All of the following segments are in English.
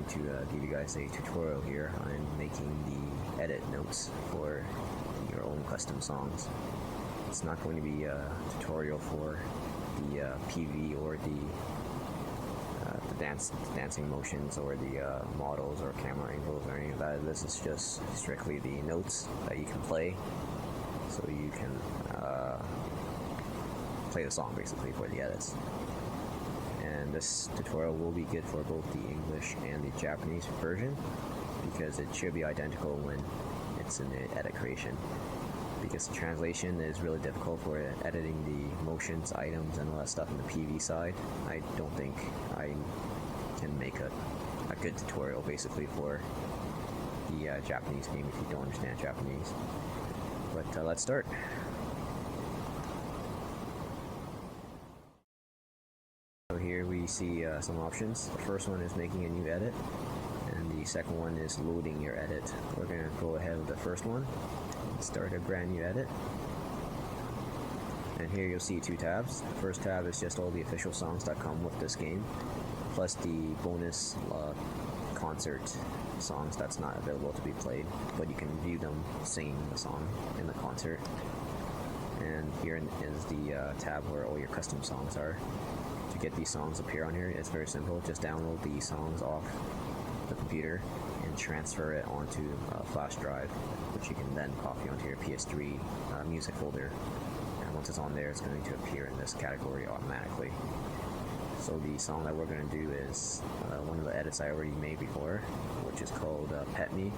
going to give you guys a tutorial here on making the edit notes for your own custom songs. It's not going to be a tutorial for the PV or the dancing motions or the models or camera angles or any of that. This is just strictly the notes that you can play, so you can play the song basically for the edits. And this tutorial will be good for both the English and the Japanese version, because it should be identical when it's in the edit creation, because the translation is really difficult for editing the motions, items, and all that stuff in the PV side. I don't think I can make a good tutorial basically for the Japanese game if you don't understand Japanese. But let's start. So here we see some options. The first one is making a new edit, and the second one is loading your edit. We're going to go ahead with the first one, start a brand new edit. And here you'll see two tabs. The first tab is just all the official songs that come with this game, plus the bonus concert songs that's not available to be played, but you can view them singing the song in the concert. And here is the tab where all your custom songs are. To get these songs appear on here, it's very simple. Just download the songs off the computer and transfer it onto a flash drive, which you can then copy onto your PS3 music folder. And once it's on there, it's going to appear in this category automatically. So the song that we're going to do is one of the edits I already made before, which is called Pet Me.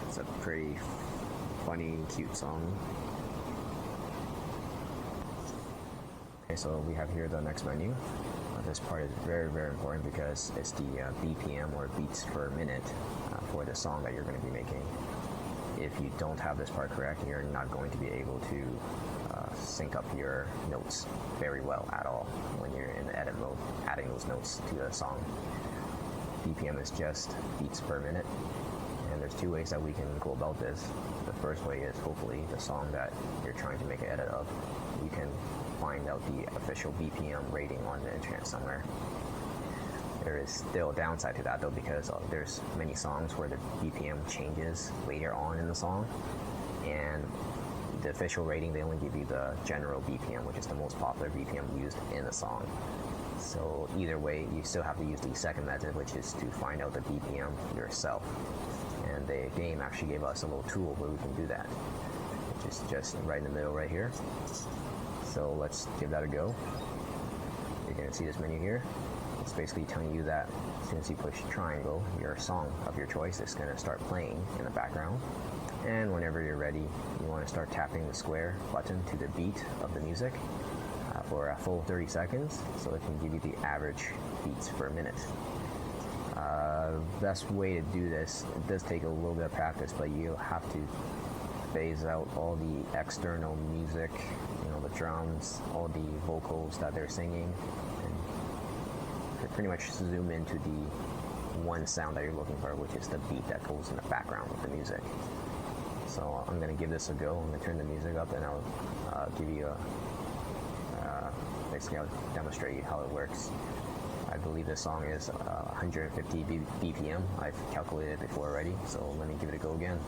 It's a pretty funny, cute song. Okay, so we have here the next menu. This part is very, very important because it's the BPM or beats per minute for the song that you're going to be making. If you don't have this part correct, you're not going to be able to sync up your notes very well at all when you're in the edit mode, adding those notes to the song. BPM is just beats per minute, and there's two ways that we can go about this. The first way is hopefully the song that you're trying to make an edit of, you can find out the official BPM rating on the internet somewhere. There is still a downside to that though, because there's many songs where the BPM changes later on in the song, and the official rating, they only give you the general BPM, which is the most popular BPM used in the song. So either way, you still have to use the second method, which is to find out the BPM yourself. And the game actually gave us a little tool where we can do that, which is just right in the middle right here. So let's give that a go. You're going to see this menu here. It's basically telling you that as soon as you push triangle, your song of your choice is going to start playing in the background. And whenever you're ready, you want to start tapping the square button to the beat of the music for a full 30 seconds, so it can give you the average beats per minute. Best way to do this, it does take a little bit of practice, but you have to phase out all the external music, the drums, all the vocals that they're singing, and pretty much zoom into the one sound that you're looking for, which is the beat that goes in the background with the music. So I'm going to give this a go. I'm going to turn the music up, and I'll give you basically I'll demonstrate how it works. I believe this song is 150 BPM. I've calculated it before already, so let me give it a go again.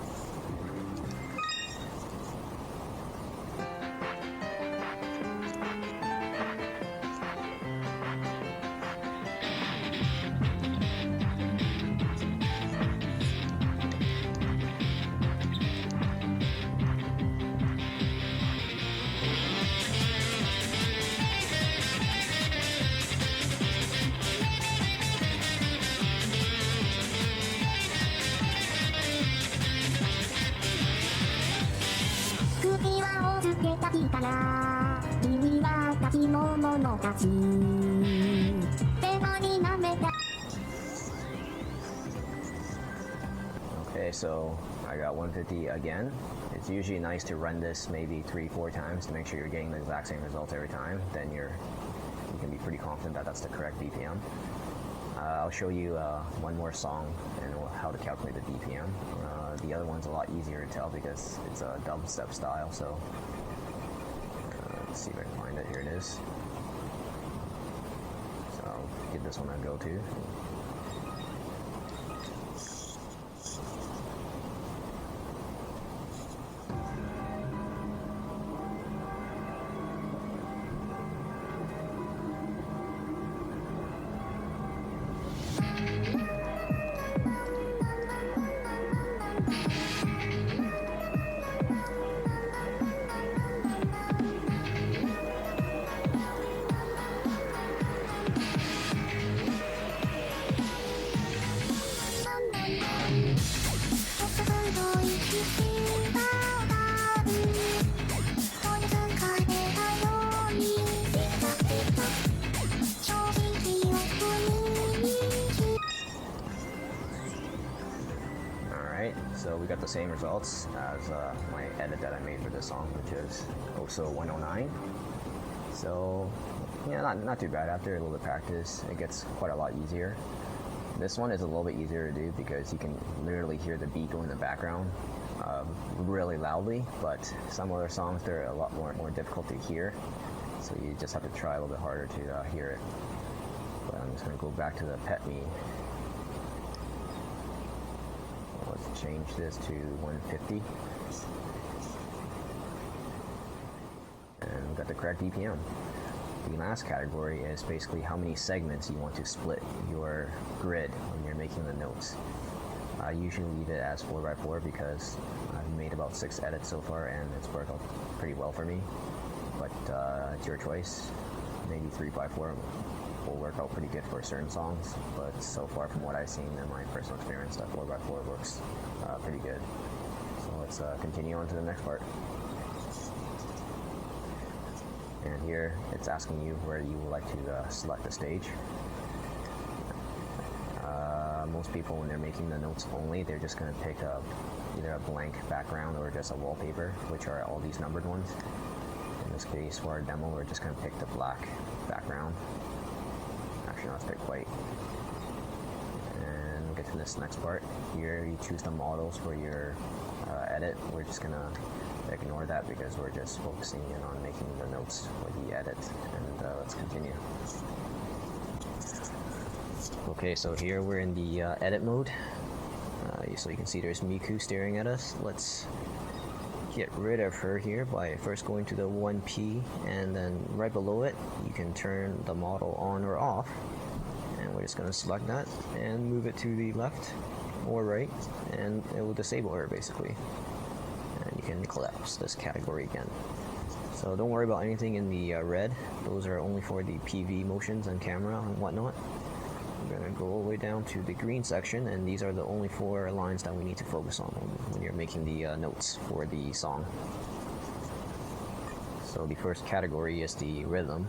Okay, so I got 150 again. It's usually nice to run this maybe 3-4 times to make sure you're getting the exact same result every time. Then you can be pretty confident that that's the correct BPM. I'll show you one more song and how to calculate the BPM. The other one's a lot easier to tell because it's a dubstep style, so let's see if I can find it. Here it is. So I'll give this one a go too. we got the same results as my edit that I made for this song, which is also 109. So yeah, not too bad. After a little bit of practice, it gets quite a lot easier. This one is a little bit easier to do because you can literally hear the beat go in the background really loudly, but some other songs, they're a lot more difficult to hear, so you just have to try a little bit harder to hear it. But I'm just going to go back to the pet me. Let's change this to 150. And we got the correct BPM. The last category is basically how many segments you want to split your grid when you're making the notes. I usually leave it as 4x4 because I've made about 6 edits so far and it's worked out pretty well for me. But it's your choice. Maybe 3x4 will work out pretty good for certain songs, but so far from what I've seen in my personal experience, that 4x4 works pretty good. So let's continue on to the next part. And here it's asking you where you would like to select the stage. Most people, when they're making the notes only, they're just going to pick up either a blank background or just a wallpaper, which are all these numbered ones. In this case, for our demo, we're just going to pick the black background. Actually, no, let's pick white. And we'll get to this next part. Here you choose the models for your edit. We're just going to ignore that because we're just focusing in on making the notes for the edit. And let's continue. Okay, so here we're in the edit mode. So you can see there's Miku staring at us. Let's get rid of her here by first going to the 1P, and then right below it you can turn the model on or off, and we're just going to select that and move it to the left or right, and it will disable her basically, and you can collapse this category again. So don't worry about anything in the red. Those are only for the PV motions and camera and whatnot. We're going to go all the way down to the green section, and these are the only 4 lines that we need to focus on when you're making the notes for the song. So the first category is the rhythm,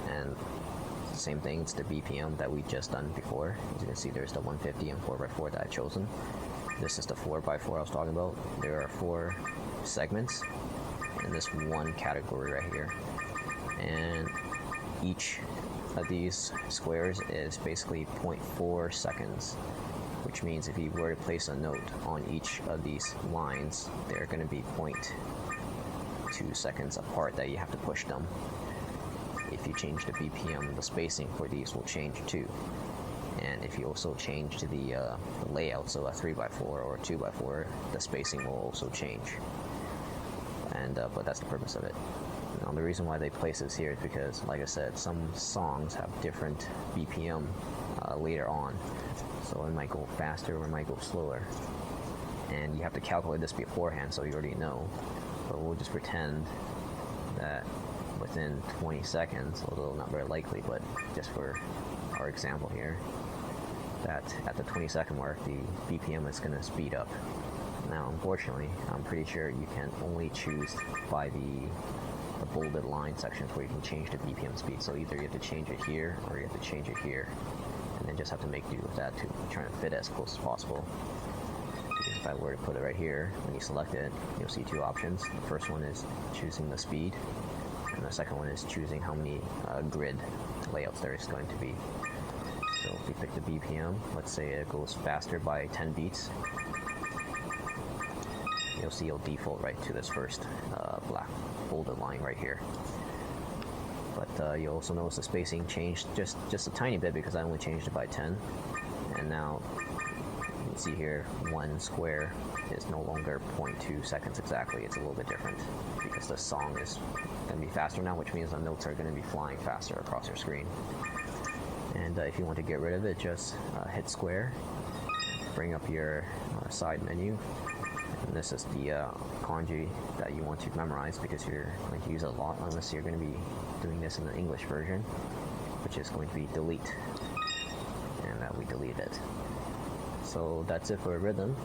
and same thing, it's the BPM that we just done before. As you can see, there's the 150 and 4x4 that I've chosen. This is the 4x4 I was talking about. There are 4 segments in this one category right here, and each of these squares is basically 0.4 seconds, which means if you were to place a note on each of these lines, they're going to be 0.2 seconds apart that you have to push them. If you change the BPM, the spacing for these will change too. And if you also change to the layout, so a 3x4 or a 2x4, the spacing will also change. And but that's the purpose of it. Now, the reason why they place this here is because, like I said, some songs have different BPM later on, so it might go faster or it might go slower, and you have to calculate this beforehand so you already know. But we'll just pretend that within 20 seconds, although not very likely, but just for our example here, that at the 20-second mark the BPM is going to speed up. Now unfortunately, I'm pretty sure you can only choose by the bolded line sections where you can change the BPM speed. So either you have to change it here or you have to change it here, and then just have to make do with that to try and fit as close as possible. Because if I were to put it right here, when you select it, you'll see 2 options. The first one is choosing the speed, and the second one is choosing how many grid layouts there is going to be. So if we pick the BPM, let's say it goes faster by 10 beats, you'll see it'll default right to this first black bolded line right here. But you'll also notice the spacing changed just a tiny bit because I only changed it by 10. And now you can see here, one square is no longer 0.2 seconds exactly. It's a little bit different because the song is going to be faster now, which means the notes are going to be flying faster across your screen. And if you want to get rid of it, just hit square, bring up your side menu. And this is the kanji that you want to memorize because you're going to use it a lot, unless you're going to be doing this in the English version, which is going to be delete. And we delete it. So that's it for rhythm.